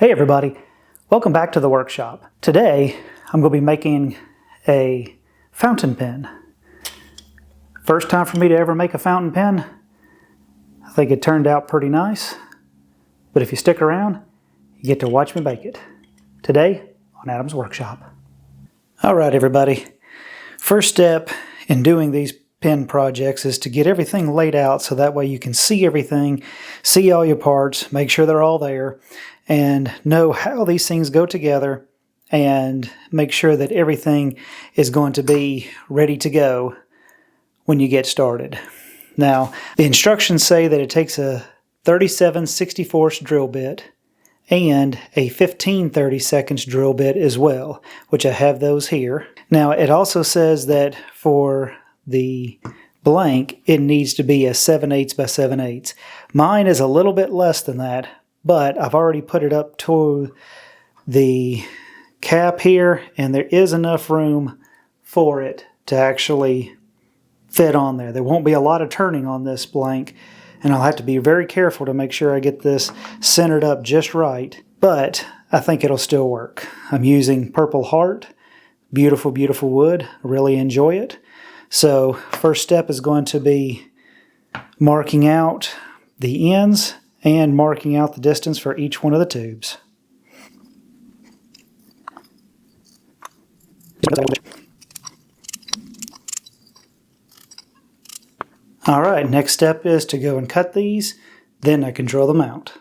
Hey everybody, welcome back to the workshop. Today I'm going to be making a fountain pen. First time for me to ever make a fountain pen. I think it turned out pretty nice, but if you stick around, you get to watch me make it. Today on Adam's Workshop. Alright everybody, first step in doing these pen projects is to get everything laid out so that way you can see everything, see all your parts, make sure they're all there, and know how these things go together and make sure that everything is going to be ready to go when you get started. Now, the instructions say that it takes a 37/64 drill bit and a 15/32 drill bit as well, which I have those here. Now, it also says that for the blank, it needs to be a 7/8 by 7/8. Mine is a little bit less than that, but I've already put it up to the cap here, and there is enough room for it to actually fit on there. There won't be a lot of turning on this blank, and I'll have to be very careful to make sure I get this centered up just right, but I think it'll still work. I'm using Purple Heart, beautiful, beautiful wood. I really enjoy it. So first step is going to be marking out the ends and marking out the distance for each one of the tubes. Alright, next step is to go and cut these, then I can drill them out.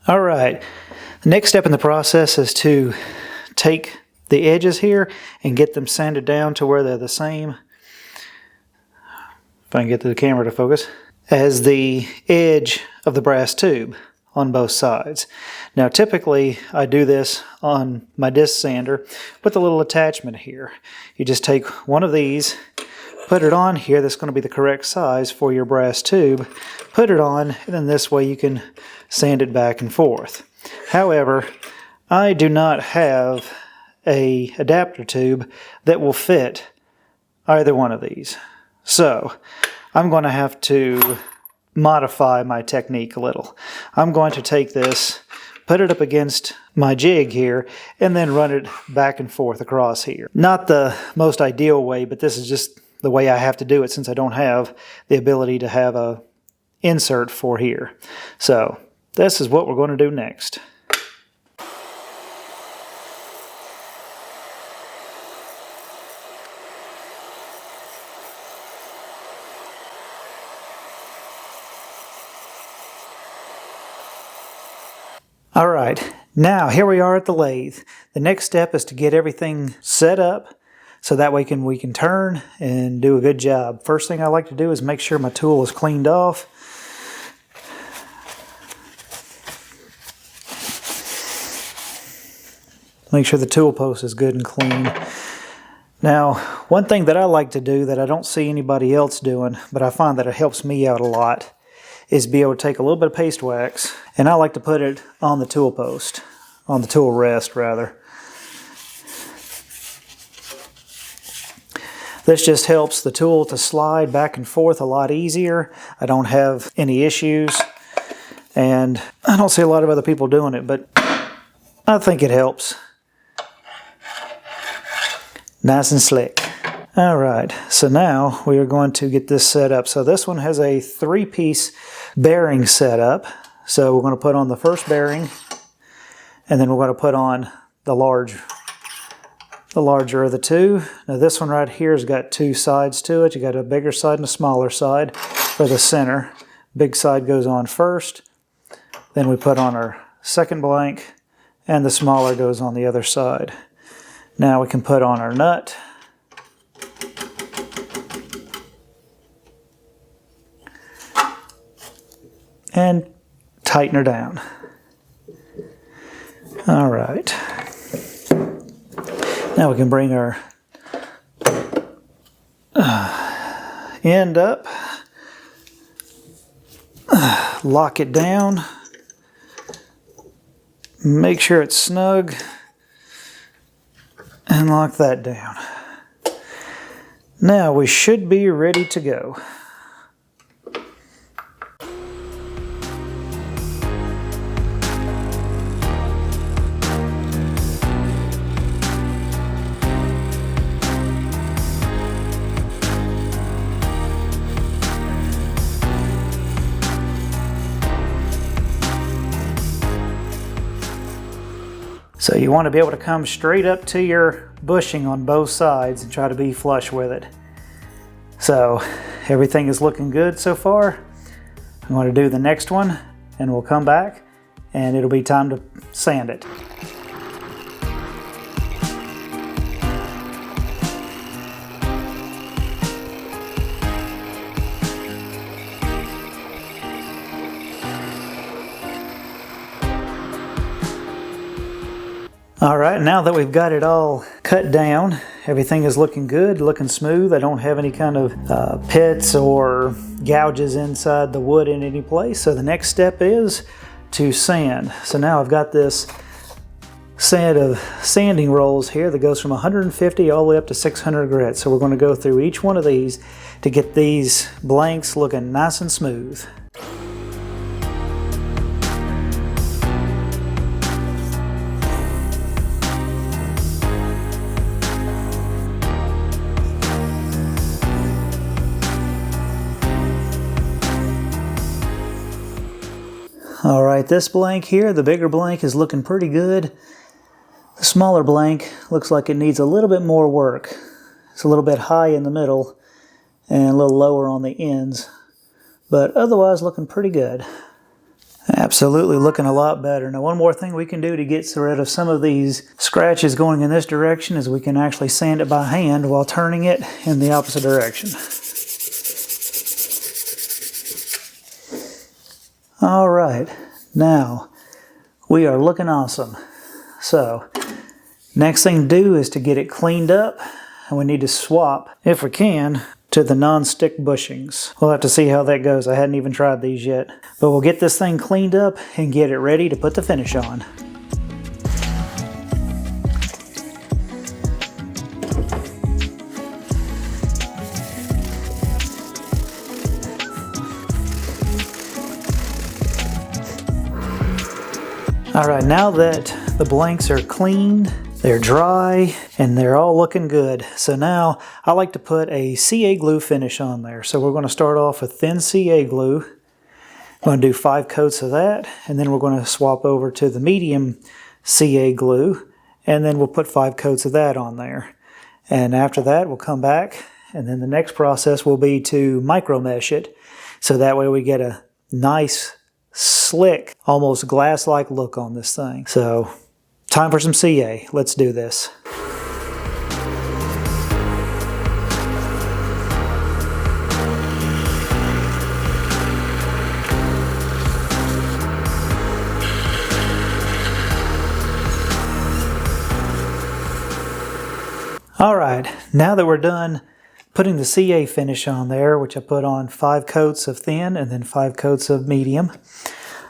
Alright, the next step in the process is to take the edges here and get them sanded down to where they're the same, if I can get the camera to focus, as the edge of the brass tube. on both sides. Now typically I do this on my disc sander with a little attachment here. You just take one of these, put it on here, that's going to be the correct size for your brass tube, put it on, and then this way you can sand it back and forth. However, I do not have an adapter tube that will fit either one of these. So I'm going to have to modify my technique a little. I'm going to take this, put it up against my jig here, and then run it back and forth across here. Not the most ideal way, but this is just the way I have to do it since I don't have the ability to have a insert for here. So this is what we're going to do next. All right, now here we are at the lathe. The next step is to get everything set up so that way we can turn and do a good job. First thing I like to do is make sure my tool is cleaned off. Make sure the tool post is good and clean. Now, one thing that I like to do that I don't see anybody else doing, but I find that it helps me out a lot, is be able to take a little bit of paste wax, and I like to put it on the tool post, on the tool rest rather. This just helps the tool to slide back and forth a lot easier. I don't have any issues, and I don't see a lot of other people doing it, but I think it helps. Nice and slick. All right, so now we are going to get this set up. So this one has a 3-piece bearing set up. So we're going to put on the first bearing, and then we're going to put on the larger of the two. Now this one right here has got two sides to it. You got a bigger side and a smaller side for the center. Big side goes on first. Then we put on our second blank, and the smaller goes on the other side. Now we can put on our nut. And tighten her down. All right. Now we can bring our end up, lock it down, make sure it's snug, and lock that down. Now we should be ready to go. So you want to be able to come straight up to your bushing on both sides and try to be flush with it. So everything is looking good so far. I'm going to do the next one and we'll come back and it'll be time to sand it. All right, now that we've got it all cut down, everything is looking good, looking smooth. I don't have any kind of pits or gouges inside the wood in any place. So the next step is to sand. So now I've got this set of sanding rolls here that goes from 150 all the way up to 600 grit. So we're going to go through each one of these to get these blanks looking nice and smooth. All right, this blank here, the bigger blank, is looking pretty good. The smaller blank looks like it needs a little bit more work. It's a little bit high in the middle and a little lower on the ends, but otherwise looking pretty good. Absolutely looking a lot better. Now one more thing we can do to get rid of some of these scratches going in this direction is we can actually sand it by hand while turning it in the opposite direction. All right, Now, we are looking awesome. So, next thing to do is to get it cleaned up, and we need to swap, if we can, to the non-stick bushings. We'll have to see how that goes. I hadn't even tried these yet. But we'll get this thing cleaned up and get it ready to put the finish on. All right, now that the blanks are cleaned, they're dry, and they're all looking good. So now I like to put a CA glue finish on there. So we're going to start off with thin CA glue. I'm going to do 5 coats of that, and then we're going to swap over to the medium CA glue, and then we'll put 5 coats of that on there. And after that, we'll come back, and then the next process will be to micro mesh it, so that way we get a nice, slick, almost glass-like look on this thing. So, time for some CA. Let's do this. All right, now that we're done putting the CA finish on there, which I put on 5 coats of thin and then 5 coats of medium.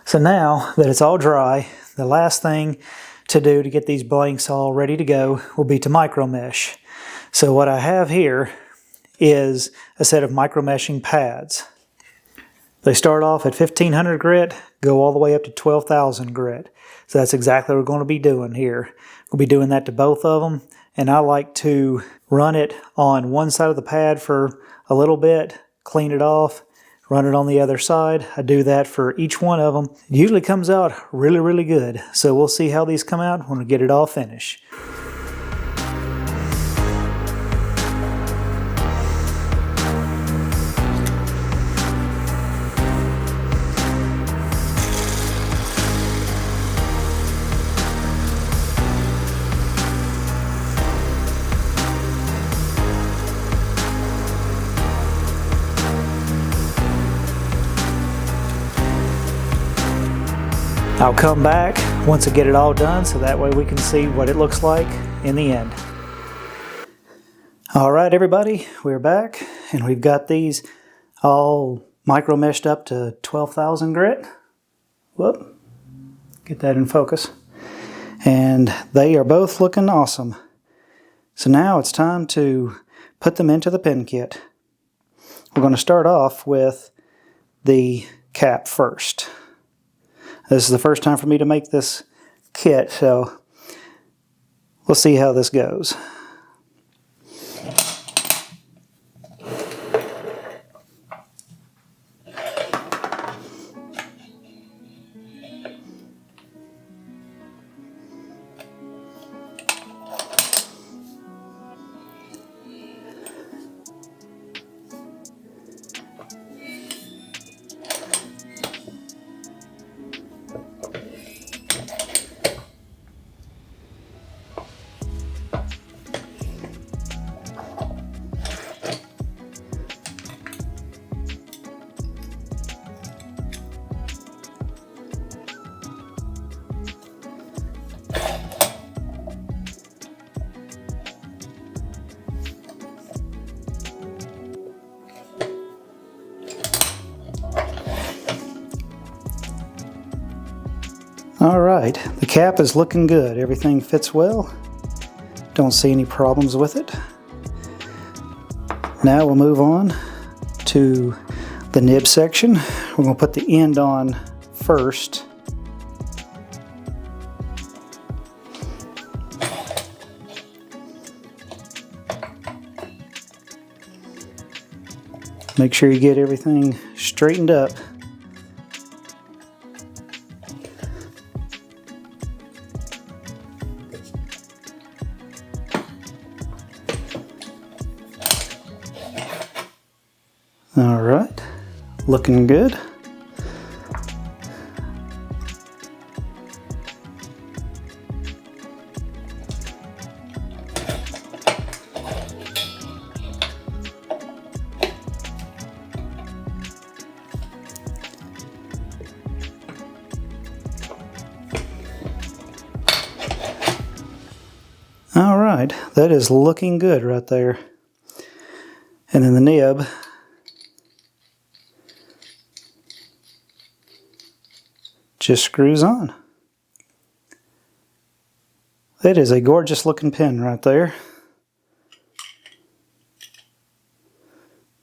So now that it's all dry, the last thing to do to get these blanks all ready to go will be to micro mesh. So what I have here is a set of micro meshing pads. They start off at 1500 grit, go all the way up to 12,000 grit. So that's exactly what we're going to be doing here. We'll be doing that to both of them, and I like to run it on one side of the pad for a little bit, clean it off, run it on the other side. I do that for each one of them. It usually comes out really, really good. So we'll see how these come out when we get it all finished. I'll come back once I get it all done, so that way we can see what it looks like in the end. All right, everybody, we're back, and we've got these all micro meshed up to 12,000 grit. Whoop, get that in focus. And they are both looking awesome. So now it's time to put them into the pin kit. We're going to start off with the cap first. This is the first time for me to make this kit, so we'll see how this goes. All right, the cap is looking good. Everything fits well. Don't see any problems with it. Now we'll move on to the nib section. We're going to put the end on first. Make sure you get everything straightened up. All right, looking good. right, that is looking good right there. And then the nib just screws on. That is a gorgeous looking pen right there.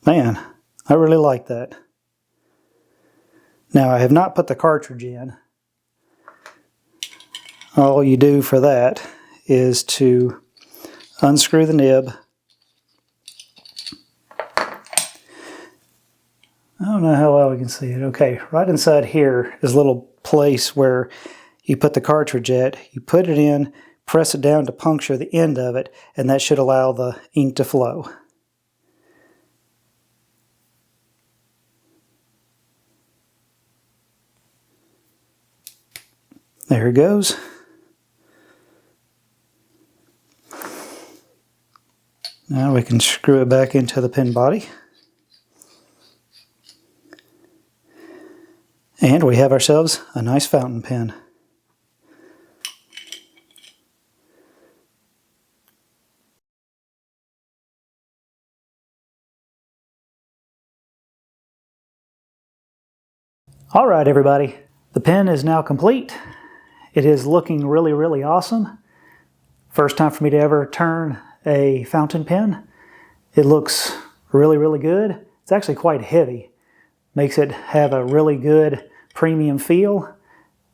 Man, I really like that. Now, I have not put the cartridge in. All you do for that is to unscrew the nib. I don't know how well we can see it. Okay, right inside here is a little place where you put the cartridge at. You put it in, press it down to puncture the end of it, and that should allow the ink to flow. There it goes. Now we can screw it back into the pen body. And we have ourselves a nice fountain pen. All right, everybody. The pen is now complete. It is looking really, really awesome. First time for me to ever turn a fountain pen. It looks really, really good. It's actually quite heavy. Makes it have a really good premium feel,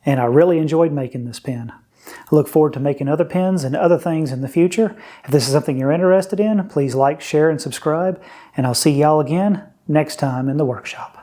and I really enjoyed making this pen. I look forward to making other pens and other things in the future. If this is something you're interested in, please like, share, and subscribe, and I'll see y'all again next time in the workshop.